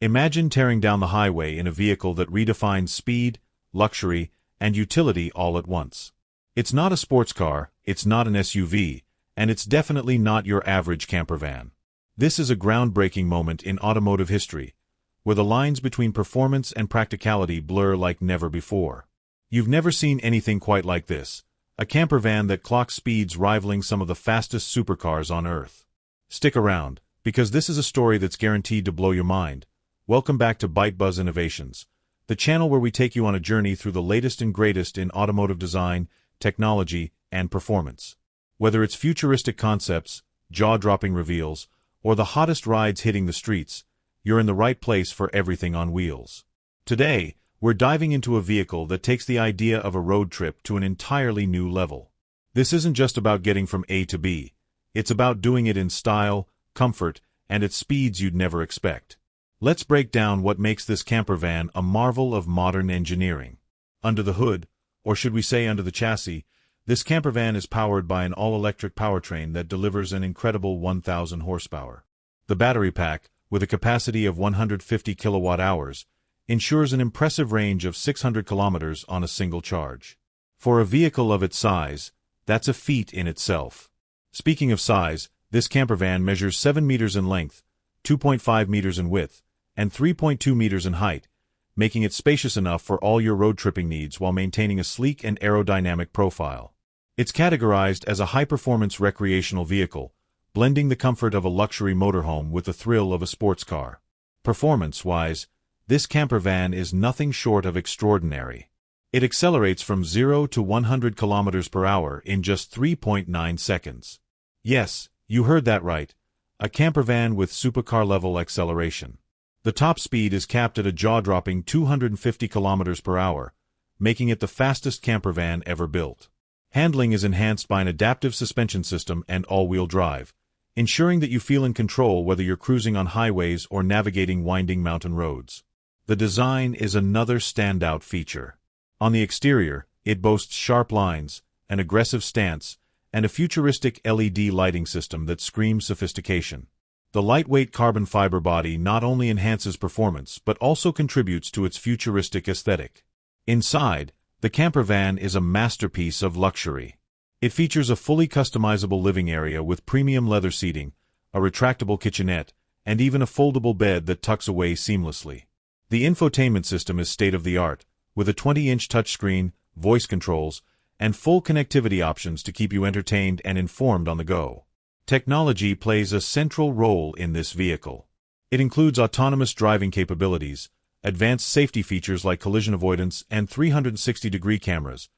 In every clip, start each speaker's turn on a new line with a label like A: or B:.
A: Imagine tearing down the highway in a vehicle that redefines speed, luxury, and utility all at once. It's not a sports car, it's not an SUV, and it's definitely not your average campervan. This is a groundbreaking moment in automotive history, where the lines between performance and practicality blur like never before. You've never seen anything quite like this, a campervan that clocks speeds rivaling some of the fastest supercars on Earth. Stick around, because this is a story that's guaranteed to blow your mind. Welcome back to ByteBuzz Innovations, the channel where we take you on a journey through the latest and greatest in automotive design, technology, and performance. Whether it's futuristic concepts, jaw-dropping reveals, or the hottest rides hitting the streets, you're in the right place for everything on wheels. Today, we're diving into a vehicle that takes the idea of a road trip to an entirely new level. This isn't just about getting from A to B. It's about doing it in style, comfort, and at speeds you'd never expect. Let's break down what makes this campervan a marvel of modern engineering. Under the hood, or should we say under the chassis, this campervan is powered by an all-electric powertrain that delivers an incredible 1,000 horsepower. The battery pack, with a capacity of 150 kilowatt-hours, ensures an impressive range of 600 kilometers on a single charge. For a vehicle of its size, that's a feat in itself. Speaking of size, this campervan measures 7 meters in length, 2.5 meters in width, and 3.2 meters in height, making it spacious enough for all your road tripping needs while maintaining a sleek and aerodynamic profile. It's categorized as a high-performance recreational vehicle, blending the comfort of a luxury motorhome with the thrill of a sports car. Performance-wise, this campervan is nothing short of extraordinary. It accelerates from 0 to 100 kilometers per hour in just 3.9 seconds. Yes, you heard that right, a campervan with supercar-level acceleration. The top speed is capped at a jaw-dropping 250 kilometers per hour, making it the fastest campervan ever built. Handling is enhanced by an adaptive suspension system and all-wheel drive, ensuring that you feel in control whether you're cruising on highways or navigating winding mountain roads. The design is another standout feature. On the exterior, it boasts sharp lines, an aggressive stance, and a futuristic LED lighting system that screams sophistication. The lightweight carbon fiber body not only enhances performance but also contributes to its futuristic aesthetic. Inside, the campervan is a masterpiece of luxury. It features a fully customizable living area with premium leather seating, a retractable kitchenette, and even a foldable bed that tucks away seamlessly. The infotainment system is state-of-the-art, with a 20-inch touchscreen, voice controls, and full connectivity options to keep you entertained and informed on the go. Technology plays a central role in this vehicle. It includes autonomous driving capabilities, advanced safety features like collision avoidance and 360-degree cameras,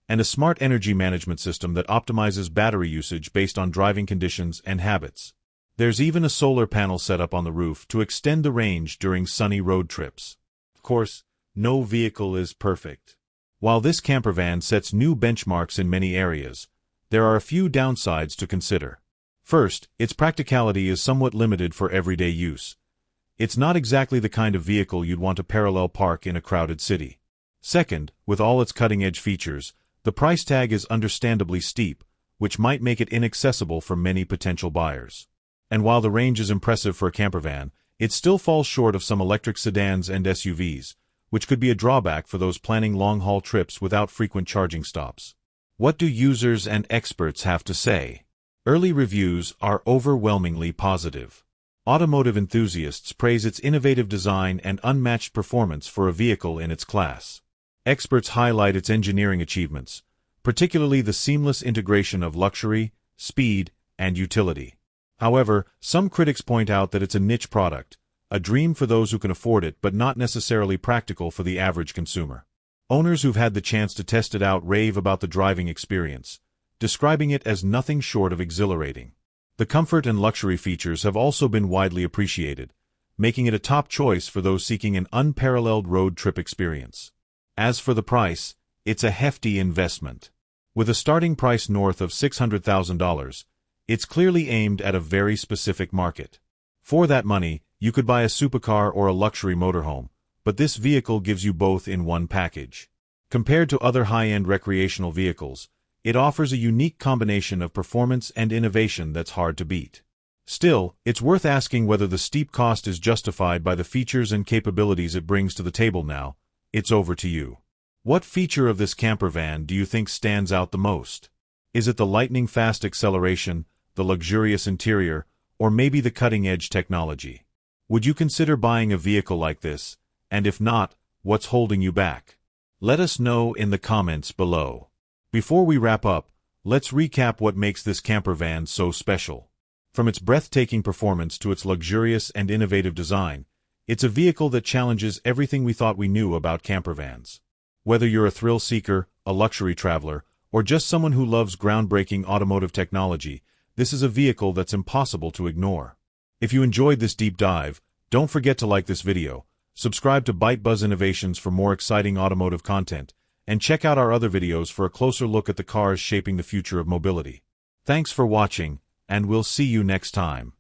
A: and a smart energy management system that optimizes battery usage based on driving conditions and habits. There's even a solar panel set up on the roof to extend the range during sunny road trips. Of course, no vehicle is perfect. While this campervan sets new benchmarks in many areas, there are a few downsides to consider. First, its practicality is somewhat limited for everyday use. It's not exactly the kind of vehicle you'd want to parallel park in a crowded city. Second, with all its cutting-edge features, the price tag is understandably steep, which might make it inaccessible for many potential buyers. And while the range is impressive for a campervan, it still falls short of some electric sedans and SUVs, which could be a drawback for those planning long-haul trips without frequent charging stops. What do users and experts have to say? Early reviews are overwhelmingly positive. Automotive enthusiasts praise its innovative design and unmatched performance for a vehicle in its class. Experts highlight its engineering achievements, particularly the seamless integration of luxury, speed, and utility. However, some critics point out that it's a niche product, a dream for those who can afford it but not necessarily practical for the average consumer. Owners who've had the chance to test it out rave about the driving experience, describing it as nothing short of exhilarating. The comfort and luxury features have also been widely appreciated, making it a top choice for those seeking an unparalleled road trip experience. As for the price, it's a hefty investment. With a starting price north of $600,000, it's clearly aimed at a very specific market. For that money, you could buy a supercar or a luxury motorhome, but this vehicle gives you both in one package. Compared to other high-end recreational vehicles, it offers a unique combination of performance and innovation that's hard to beat. Still, it's worth asking whether the steep cost is justified by the features and capabilities it brings to the table now. It's over to you. What feature of this campervan do you think stands out the most? Is it the lightning-fast acceleration, the luxurious interior, or maybe the cutting-edge technology? Would you consider buying a vehicle like this? And if not, what's holding you back? Let us know in the comments below. Before we wrap up, let's recap what makes this campervan so special. From its breathtaking performance to its luxurious and innovative design, it's a vehicle that challenges everything we thought we knew about campervans. Whether you're a thrill seeker, a luxury traveler, or just someone who loves groundbreaking automotive technology, this is a vehicle that's impossible to ignore. If you enjoyed this deep dive, don't forget to like this video, subscribe to ByteBuzz Innovations for more exciting automotive content, and check out our other videos for a closer look at the cars shaping the future of mobility. Thanks for watching, and we'll see you next time.